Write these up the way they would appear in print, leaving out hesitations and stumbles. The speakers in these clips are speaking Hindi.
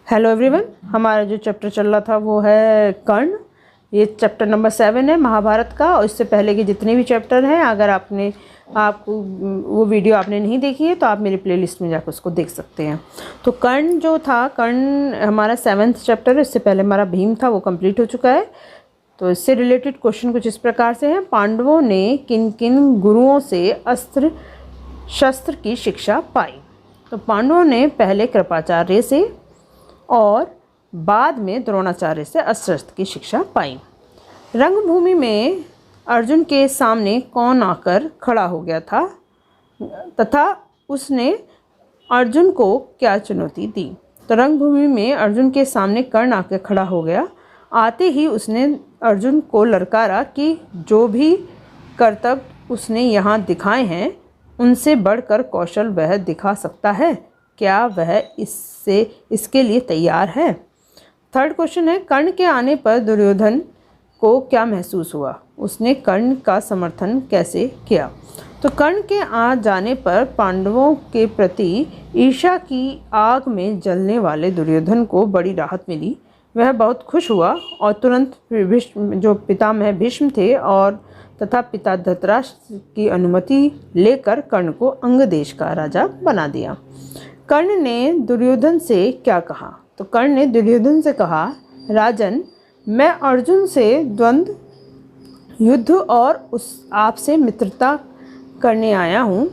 हेलो एवरीवन, हमारा जो चैप्टर चल रहा था वो है कर्ण। ये चैप्टर नंबर 7 है महाभारत का। और इससे पहले के जितने भी चैप्टर हैं, अगर आपको वो वीडियो आपने नहीं देखी है तो आप मेरी प्लेलिस्ट में जाकर उसको देख सकते हैं। तो कर्ण जो था, कर्ण हमारा 7th चैप्टर है। इससे पहले हमारा भीम था, वो कंप्लीट हो चुका है। तो इससे रिलेटेड क्वेश्चन कुछ इस प्रकार से हैं। पांडवों ने किन किन गुरुओं से अस्त्र शस्त्र की शिक्षा पाई? तो पांडवों ने पहले कृपाचार्य से और बाद में द्रोणाचार्य से अस्त्र शस्त्र की शिक्षा पाई। रंगभूमि में अर्जुन के सामने कौन आकर खड़ा हो गया था तथा उसने अर्जुन को क्या चुनौती दी? तो रंगभूमि में अर्जुन के सामने कर्ण आकर खड़ा हो गया। आते ही उसने अर्जुन को ललकारा कि जो भी करतब उसने यहाँ दिखाए हैं उनसे बढ़कर कौशल वह दिखा सकता है। क्या वह इसके लिए तैयार है? थर्ड क्वेश्चन है, कर्ण के आने पर दुर्योधन को क्या महसूस हुआ? उसने कर्ण का समर्थन कैसे किया? तो कर्ण के आ जाने पर पांडवों के प्रति ईर्ष्या की आग में जलने वाले दुर्योधन को बड़ी राहत मिली। वह बहुत खुश हुआ और तुरंत भीष्म, जो पितामह भीष्म थे, और तथा पिता धृतराष्ट्र की अनुमति लेकर कर्ण को अंग देश का राजा बना दिया। कर्ण ने दुर्योधन से क्या कहा? तो कर्ण ने दुर्योधन से कहा, राजन, मैं अर्जुन से द्वंद्व युद्ध और आपसे मित्रता करने आया हूँ।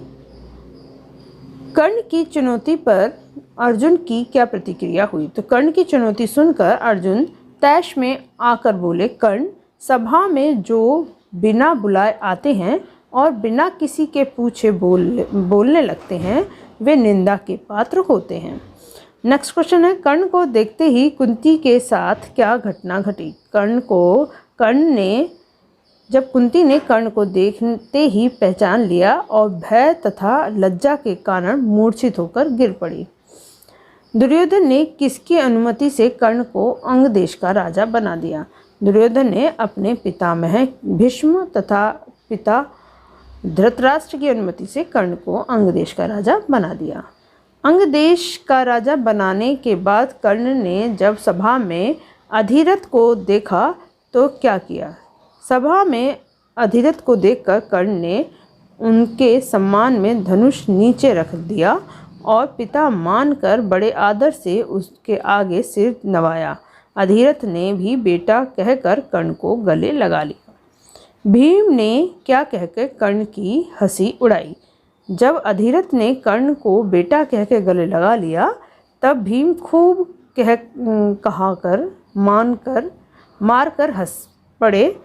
कर्ण की चुनौती पर अर्जुन की क्या प्रतिक्रिया हुई? तो कर्ण की चुनौती सुनकर अर्जुन तैश में आकर बोले, कर्ण, सभा में जो बिना बुलाए आते हैं और बिना किसी के पूछे बोलने लगते हैं वे निंदा के पात्र होते हैं। नेक्स्ट क्वेश्चन है, कर्ण को देखते ही कुंती के साथ क्या घटना घटी? जब कुंती ने कर्ण को देखते ही पहचान लिया और भय तथा लज्जा के कारण मूर्छित होकर गिर पड़ी। दुर्योधन ने किसकी अनुमति से कर्ण को अंग देश का राजा बना दिया? दुर्योधन ने अपने पितामह भीष्म तथा पिता धृतराष्ट्र की अनुमति से कर्ण को अंग देश का राजा बना दिया। अंग देश का राजा बनाने के बाद कर्ण ने जब सभा में अधिरथ को देखा तो क्या किया? सभा में अधिरथ को देखकर कर्ण ने उनके सम्मान में धनुष नीचे रख दिया और पिता मानकर बड़े आदर से उसके आगे सिर नवाया। अधिरथ ने भी बेटा कहकर कर्ण को गले लगा लिया। भीम ने क्या कहकर कर्ण की हंसी उड़ाई? जब अधिरथ ने कर्ण को बेटा कहकर गले लगा लिया तब भीम खूब कहकर मारकर हंस पड़े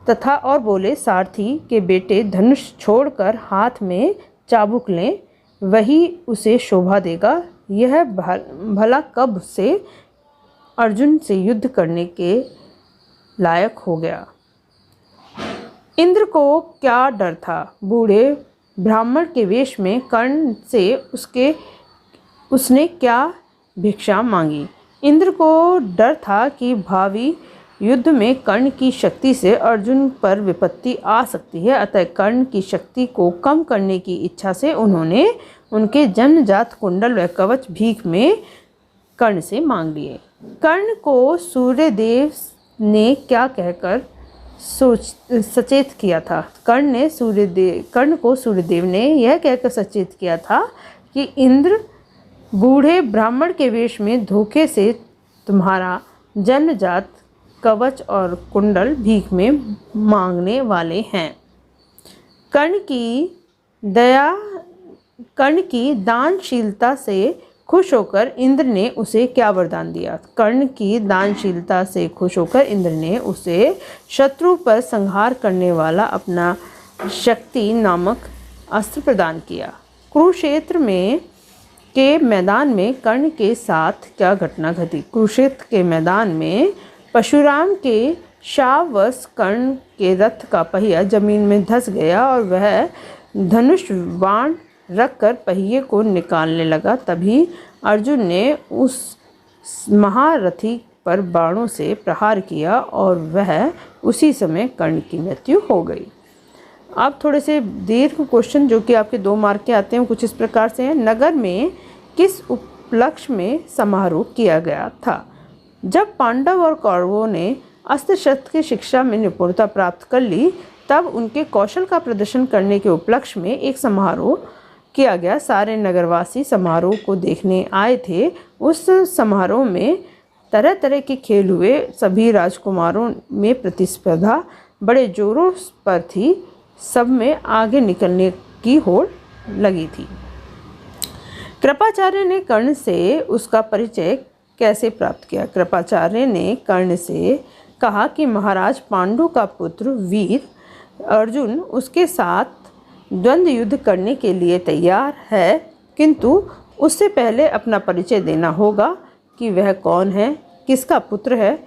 तथा और बोले, सारथी के बेटे धनुष छोड़कर हाथ में चाबुक लें, वही उसे शोभा देगा। यह भला कब से अर्जुन से युद्ध करने के लायक हो गया? इंद्र को क्या डर था? बूढ़े ब्राह्मण के वेश में कर्ण से उसने क्या भिक्षा मांगी? इंद्र को डर था कि भावी युद्ध में कर्ण की शक्ति से अर्जुन पर विपत्ति आ सकती है, अतः कर्ण की शक्ति को कम करने की इच्छा से उन्होंने उनके जन्मजात कुंडल व कवच भीख में कर्ण से मांग लिए। कर्ण को सूर्यदेव ने क्या कहकर सचेत किया था? कर्ण को सूर्यदेव ने यह कहकर सचेत किया था कि इंद्र बूढ़े ब्राह्मण के वेश में धोखे से तुम्हारा जन्मजात कवच और कुंडल भीख में मांगने वाले हैं। कर्ण की दानशीलता से खुश होकर इंद्र ने उसे क्या वरदान दिया? कर्ण की दानशीलता से खुश होकर इंद्र ने उसे शत्रु पर संहार करने वाला अपना शक्ति नामक अस्त्र प्रदान किया। कुरुक्षेत्र के मैदान में कर्ण के साथ क्या घटना घटी? कुरुक्षेत्र के मैदान में परशुराम के शापवश कर्ण के रथ का पहिया जमीन में धंस गया और वह धनुष बाण रखकर पहिए को निकालने लगा। तभी अर्जुन ने उस महारथी पर बाणों से प्रहार किया और वह उसी समय कर्ण की मृत्यु हो गई। अब थोड़े से दीर्घ क्वेश्चन जो कि आपके 2 मार्क के आते हैं कुछ इस प्रकार से हैं। नगर में किस उपलक्ष्य में समारोह किया गया था। जब पांडव और कौरवों ने अस्त्र शस्त्र की शिक्षा में निपुणता प्राप्त कर ली, तब उनके कौशल का प्रदर्शन करने के उपलक्ष्य में एक समारोह किया गया। सारे नगरवासी समारोह को देखने आए थे। उस समारोह में तरह तरह के खेल हुए। सभी राजकुमारों में प्रतिस्पर्धा बड़े जोरों पर थी। सब में आगे निकलने की होड़ लगी थी। कृपाचार्य ने कर्ण से उसका परिचय कैसे प्राप्त किया? कृपाचार्य ने कर्ण से कहा कि महाराज पांडु का पुत्र वीर अर्जुन उसके साथ द्वंद्व युद्ध करने के लिए तैयार है, किंतु उससे पहले अपना परिचय देना होगा कि वह कौन है, किसका पुत्र है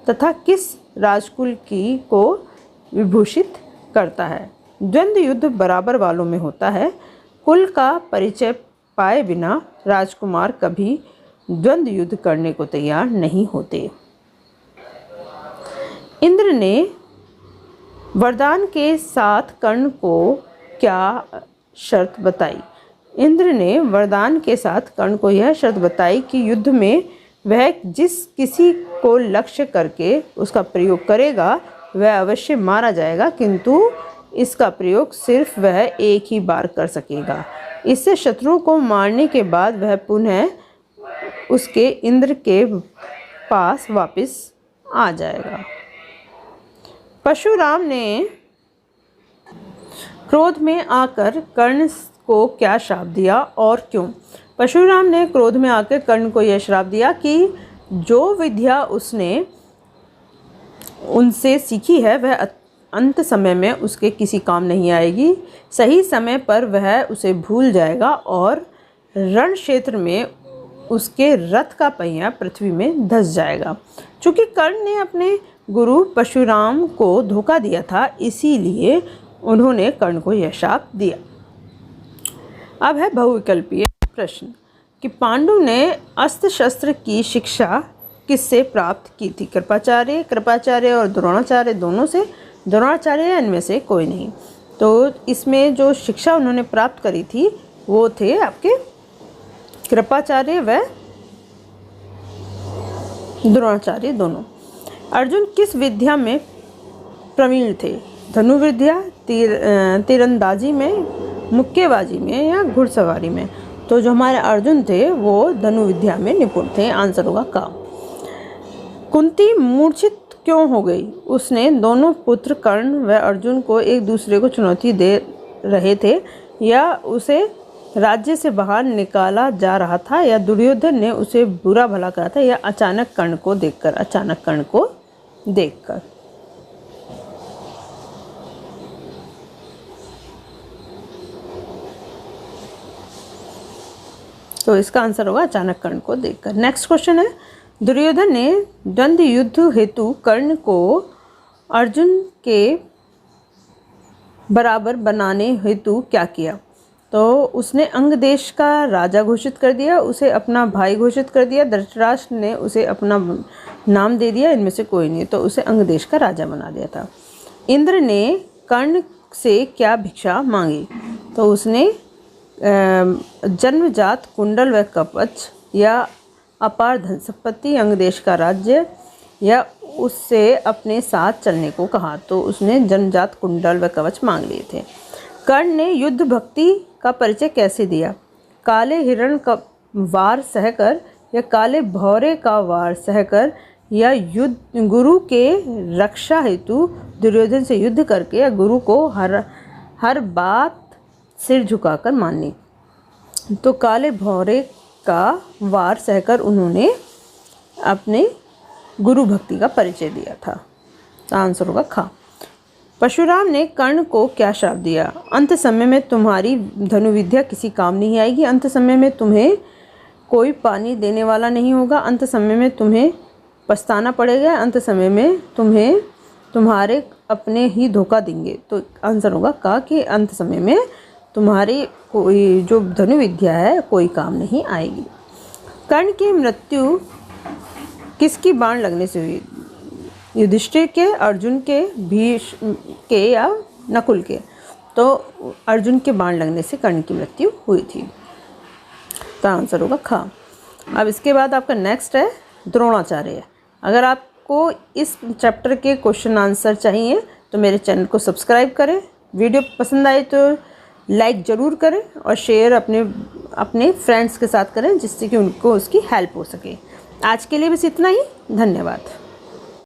तथा किस राजकुल की को विभूषित करता है। द्वंद्व युद्ध बराबर वालों में होता है। कुल का परिचय पाए बिना राजकुमार कभी द्वंद्व युद्ध करने को तैयार नहीं होते। इंद्र ने वरदान के साथ कर्ण को क्या शर्त बताई? इंद्र ने वरदान के साथ कर्ण को यह शर्त बताई कि युद्ध में वह जिस किसी को लक्ष्य करके उसका प्रयोग करेगा वह अवश्य मारा जाएगा, किंतु इसका प्रयोग सिर्फ वह एक ही बार कर सकेगा। इससे शत्रु को मारने के बाद वह पुनः उसके इंद्र के पास वापस आ जाएगा। परशुराम ने क्रोध में आकर कर्ण को क्या श्राप दिया और क्यों? परशुराम ने क्रोध में आकर कर्ण को यह श्राप दिया कि जो विद्या उसने उनसे सीखी है वह अंत समय में उसके किसी काम नहीं आएगी। सही समय पर वह उसे भूल जाएगा और रण क्षेत्र में उसके रथ का पहिया पृथ्वी में धंस जाएगा। चूँकि कर्ण ने अपने गुरु परशुराम को धोखा दिया था, इसीलिए उन्होंने कर्ण को यह शाप दिया। अब है बहुविकल्पीय प्रश्न कि पांडु ने अस्त्र शस्त्र की शिक्षा किससे प्राप्त की थी? कृपाचार्य और द्रोणाचार्य दोनों से। द्रोणाचार्य या इनमें से कोई नहीं। तो इसमें जो शिक्षा उन्होंने प्राप्त करी थी वो थे आपके कृपाचार्य व द्रोणाचार्य दोनों। अर्जुन किस विद्या में प्रवीण थे? धनुर्विद्या, तीरंदाजी में, मुक्केबाजी में या घुड़सवारी में? तो जो हमारे अर्जुन थे वो धनुर्विद्या में निपुण थे। आंसर होगा का। कुंती मूर्छित क्यों हो गई? उसने दोनों पुत्र कर्ण व अर्जुन को एक दूसरे को चुनौती दे रहे थे, या उसे राज्य से बाहर निकाला जा रहा था, या दुर्योधन ने उसे बुरा भला कहा था, या अचानक कर्ण को देखकर। तो इसका आंसर होगा अचानक कर्ण को देखकर। नेक्स्ट क्वेश्चन है, दुर्योधन ने द्वंद्व युद्ध हेतु कर्ण को अर्जुन के बराबर बनाने हेतु क्या किया? तो उसने अंग देश का राजा घोषित कर दिया, उसे अपना भाई घोषित कर दिया, धृतराष्ट्र ने उसे अपना नाम दे दिया, इनमें से कोई नहीं, तो उसे अंग देश का राजा बना दिया था। इंद्र ने कर्ण से क्या भिक्षा मांगी? तो उसने जन्मजात कुंडल व कवच, या अपार धन संपत्ति, अंग देश का राज्य, या उससे अपने साथ चलने को कहा। तो उसने जन्मजात कुंडल व कवच मांग लिए थे। कर्ण ने युद्ध भक्ति का परिचय कैसे दिया? काले हिरण का वार सहकर, या काले भौरे का वार सहकर, या युद्ध गुरु के रक्षा हेतु दुर्योधन से युद्ध करके, या गुरु को हर बात सिर झुकाकर माननी। तो काले भौरे का वार सहकर उन्होंने अपने गुरु भक्ति का परिचय दिया था। तो आंसर होगा खा। परशुराम ने कर्ण को क्या श्राप दिया? अंत समय में तुम्हारी धनुविद्या किसी काम नहीं आएगी, अंत समय में तुम्हें कोई पानी देने वाला नहीं होगा, अंत समय में तुम्हें पछताना पड़ेगा, अंत समय में तुम्हें तुम्हारे अपने ही धोखा देंगे। तो आंसर होगा का कि अंत समय में तुम्हारी कोई जो धनुविद्या है कोई काम नहीं आएगी। कर्ण की मृत्यु किसकी बाण लगने से हुई? युधिष्ठिर के, अर्जुन के, भीष्म के, या नकुल के? तो अर्जुन के बाण लगने से कर्ण की मृत्यु हुई थी। तो आंसर होगा खा। अब इसके बाद आपका नेक्स्ट है द्रोणाचार्य। अगर आपको इस चैप्टर के क्वेश्चन आंसर चाहिए तो मेरे चैनल को सब्सक्राइब करें। वीडियो पसंद आए तो लाइक ज़रूर करें और शेयर अपने फ्रेंड्स के साथ करें, जिससे कि उनको उसकी हेल्प हो सके। आज के लिए बस इतना ही। धन्यवाद।